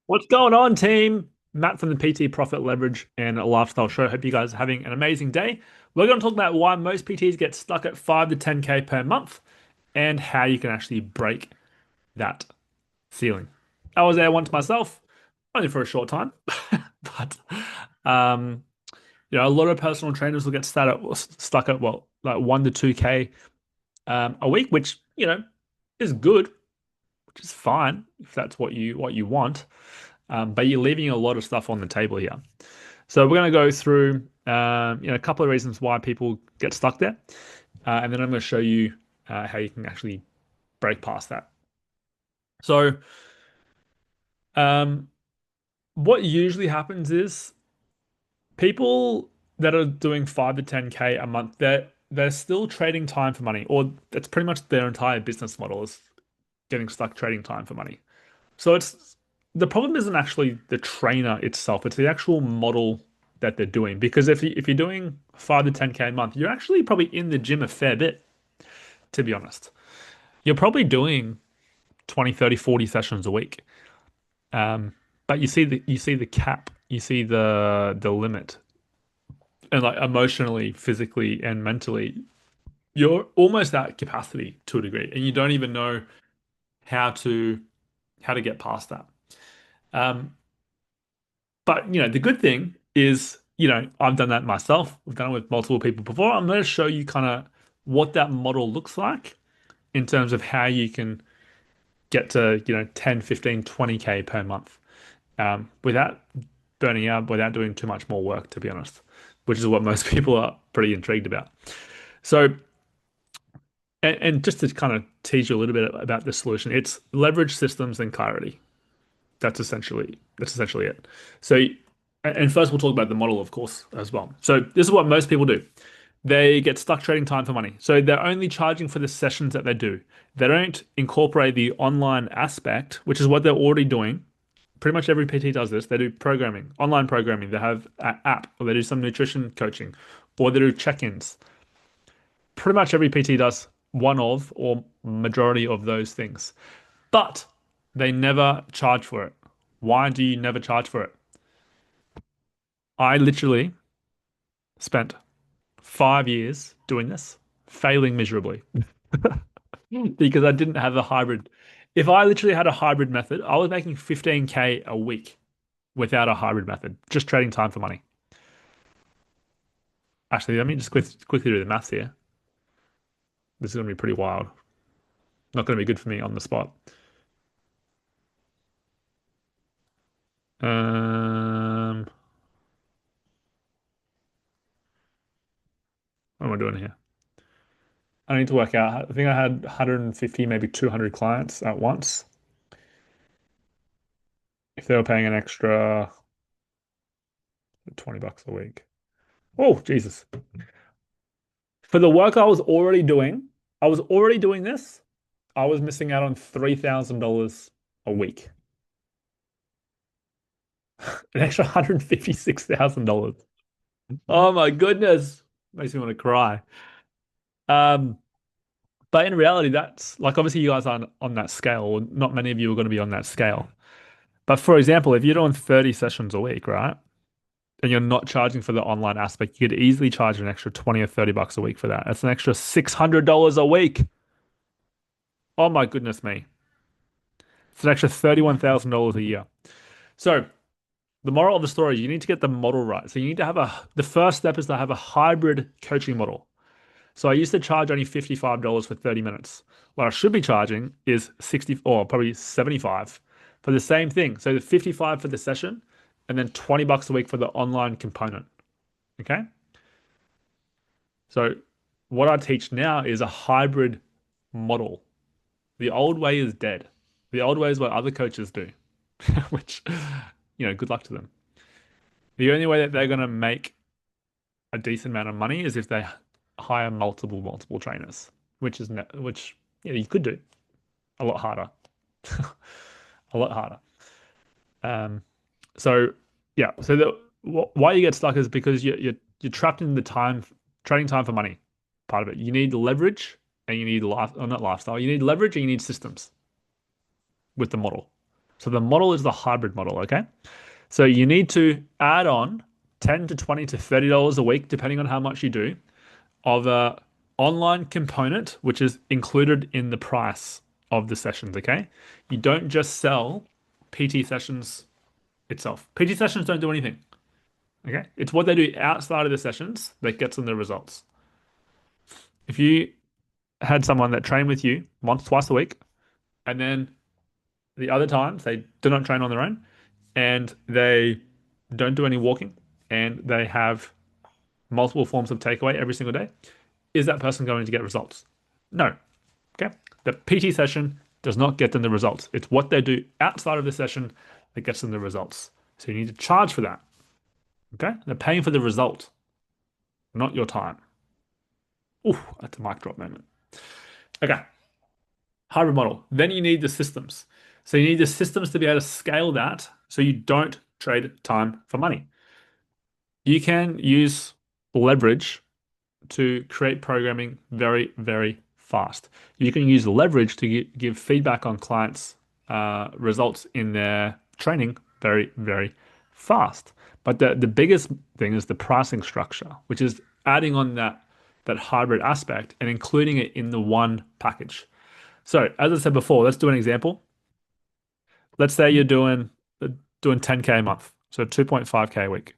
What's going on, team? Matt from the PT Profit Leverage and Lifestyle Show. Hope you guys are having an amazing day. We're going to talk about why most PTs get stuck at 5 to 10K per month and how you can actually break that ceiling. I was there once myself, only for a short time, but um, a lot of personal trainers will get stuck at like 1 to 2K a week, which is good, which is fine if that's what you want. But you're leaving a lot of stuff on the table here. So we're going to go through a couple of reasons why people get stuck there, and then I'm going to show you how you can actually break past that. So um, what usually happens is people that are doing 5 to 10K a month, they're still trading time for money, or that's pretty much their entire business model is getting stuck trading time for money. So it's the problem isn't actually the trainer itself, it's the actual model that they're doing. Because if you're doing 5 to 10K a month, you're actually probably in the gym a fair bit, to be honest. You're probably doing 20, 30, 40 sessions a week. But you see the cap, you see the limit. And like emotionally, physically, and mentally, you're almost at capacity to a degree, and you don't even know how to get past that. Um, But the good thing is, I've done that myself. I've done it with multiple people before. I'm going to show you kind of what that model looks like in terms of how you can get to, 10, 15, 20K per month without burning out, without doing too much more work, to be honest, which is what most people are pretty intrigued about. So, and just to kind of tease you a little bit about the solution, it's leverage systems and clarity. That's essentially it. So, and first we'll talk about the model, of course, as well. So this is what most people do. They get stuck trading time for money. So they're only charging for the sessions that they do. They don't incorporate the online aspect, which is what they're already doing. Pretty much every PT does this. They do programming, online programming. They have an app, or they do some nutrition coaching, or they do check-ins. Pretty much every PT does one of or majority of those things. But they never charge for it. Why do you never charge for it? I literally spent 5 years doing this, failing miserably because I didn't have a hybrid. If I literally had a hybrid method, I was making 15K a week without a hybrid method, just trading time for money. Actually, let me just quickly do the maths here. This is going to be pretty wild. Not going to be good for me on the spot. Um, what am I doing here? I need to work out. I think I had 150, maybe 200 clients at once. If they were paying an extra $20 a week. Oh, Jesus. For the work I was already doing this. I was missing out on $3,000 a week. An extra $156,000. Oh my goodness. Makes me want to cry. Um, but in reality, that's like obviously you guys aren't on that scale, or not many of you are going to be on that scale. But for example, if you're doing 30 sessions a week, right? And you're not charging for the online aspect, you could easily charge an extra 20 or $30 a week for that. That's an extra $600 a week. Oh my goodness me. It's an extra $31,000 a year. So the moral of the story is you need to get the model right. So you need to have the first step is to have a hybrid coaching model. So I used to charge only $55 for 30 minutes. What I should be charging is 60 or probably 75 for the same thing. So the 55 for the session and then $20 a week for the online component. Okay. So what I teach now is a hybrid model. The old way is dead. The old way is what other coaches do, which, good luck to them. The only way that they're going to make a decent amount of money is if they hire multiple trainers, which you could do a lot harder, a lot harder. Um, so yeah, so why you get stuck is because you're trapped in the time trading time for money part of it. You need leverage and you need life, or not lifestyle. You need leverage and you need systems with the model. So the model is the hybrid model, okay? So you need to add on 10 to 20 to $30 a week, depending on how much you do, of a online component, which is included in the price of the sessions, okay? You don't just sell PT sessions itself. PT sessions don't do anything, okay? It's what they do outside of the sessions that gets them the results. If you had someone that trained with you once, twice a week, and then the other times they do not train on their own and they don't do any walking and they have multiple forms of takeaway every single day, is that person going to get results? No. Okay. The PT session does not get them the results. It's what they do outside of the session that gets them the results. So you need to charge for that. Okay. They're paying for the result, not your time. Ooh, that's a mic drop moment. Okay. Hybrid model. Then you need the systems. So you need the systems to be able to scale that so you don't trade time for money. You can use leverage to create programming very, very fast. You can use leverage to give feedback on clients' results in their training very, very fast. But the biggest thing is the pricing structure, which is adding on that hybrid aspect and including it in the one package. So, as I said before, let's do an example. Let's say you're doing 10K a month, so 2.5K a week.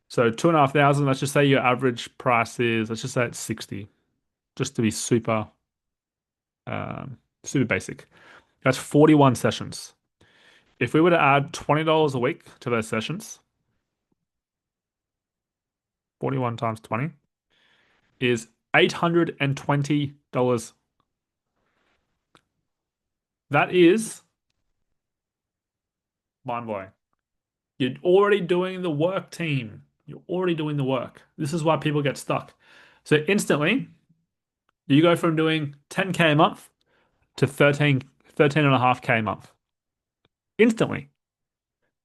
So 2,500, let's just say your average price is, let's just say it's 60, just to be super basic. That's 41 sessions. If we were to add $20 a week to those sessions, 41 times 20 is $820. That is mind-blowing. You're already doing the work, team. You're already doing the work. This is why people get stuck. So instantly, you go from doing 10K a month to 13.5K a month. Instantly.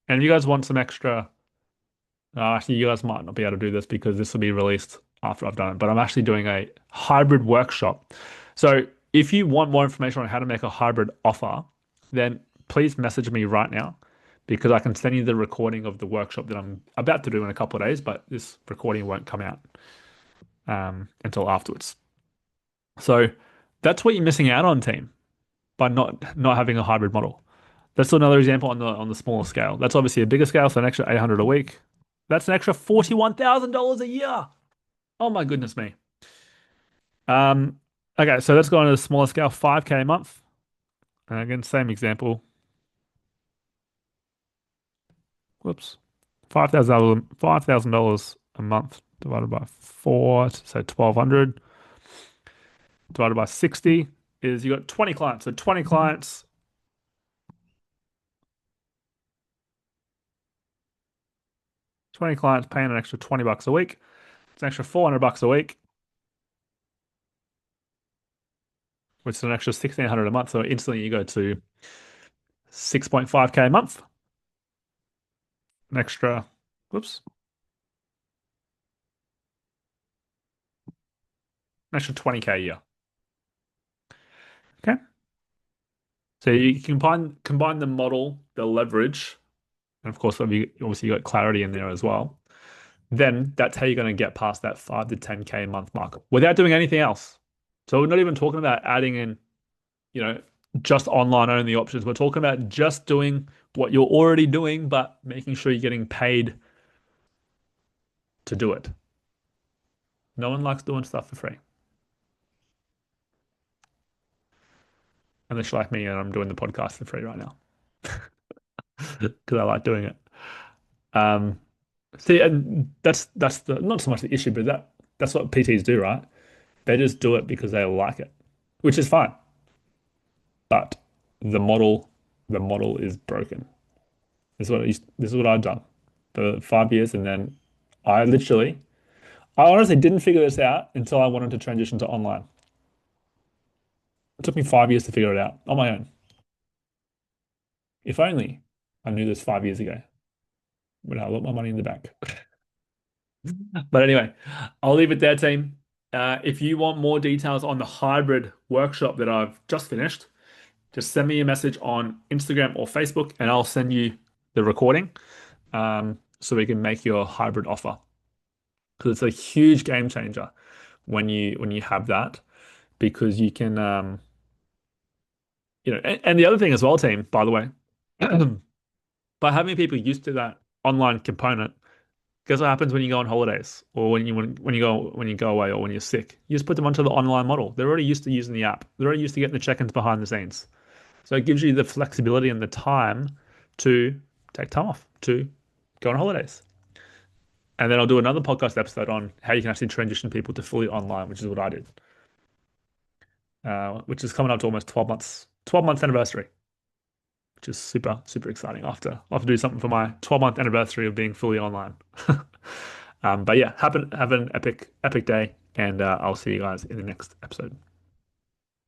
And if you guys want some extra, actually, you guys might not be able to do this because this will be released after I've done it, but I'm actually doing a hybrid workshop. So if you want more information on how to make a hybrid offer, then please message me right now because I can send you the recording of the workshop that I'm about to do in a couple of days, but this recording won't come out until afterwards. So that's what you're missing out on, team, by not having a hybrid model. That's another example on the smaller scale. That's obviously a bigger scale, so an extra 800 a week. That's an extra $41,000 a year. Oh my goodness me. Um, okay, so let's go on to the smaller scale, 5K a month. And again, same example. Whoops. $5,000 a month divided by 4, so 1,200 divided by 60 is you got 20 clients. So 20 clients paying an extra 20 bucks a week. It's an extra 400 bucks a week, which is an extra 1,600 a month. So instantly you go to 6.5K a month, an extra, whoops, an extra 20K a year. Okay. So you can combine the model, the leverage, and of course, obviously you got clarity in there as well. Then that's how you're going to get past that 5 to 10K a month mark without doing anything else. So we're not even talking about adding in, you know, just online only options. We're talking about just doing what you're already doing, but making sure you're getting paid to do it. No one likes doing stuff for free. Unless you're like me and I'm doing the podcast for free right now because I like doing it. Um, See, and that's the not so much the issue, but that's what PTs do, right? They just do it because they like it, which is fine. But the model, the model is broken. This is what I've done for 5 years, and then I honestly didn't figure this out until I wanted to transition to online. It took me 5 years to figure it out on my own. If only I knew this 5 years ago, would have a lot more money in the bank. But anyway, I'll leave it there, team. If you want more details on the hybrid workshop that I've just finished, just send me a message on Instagram or Facebook, and I'll send you the recording, so we can make your hybrid offer. Because it's a huge game changer when you have that, because you can, and the other thing as well, team, by the way, by having people used to that online component, guess what happens when you go on holidays, or when you go away, or when you're sick? You just put them onto the online model. They're already used to using the app. They're already used to getting the check-ins behind the scenes. So it gives you the flexibility and the time to take time off, to go on holidays. And then I'll do another podcast episode on how you can actually transition people to fully online, which is what I did, which is coming up to almost 12 months, 12 months anniversary, which is super, super exciting. I'll have to do something for my 12-month anniversary of being fully online. But yeah, have an epic, epic day, and I'll see you guys in the next episode.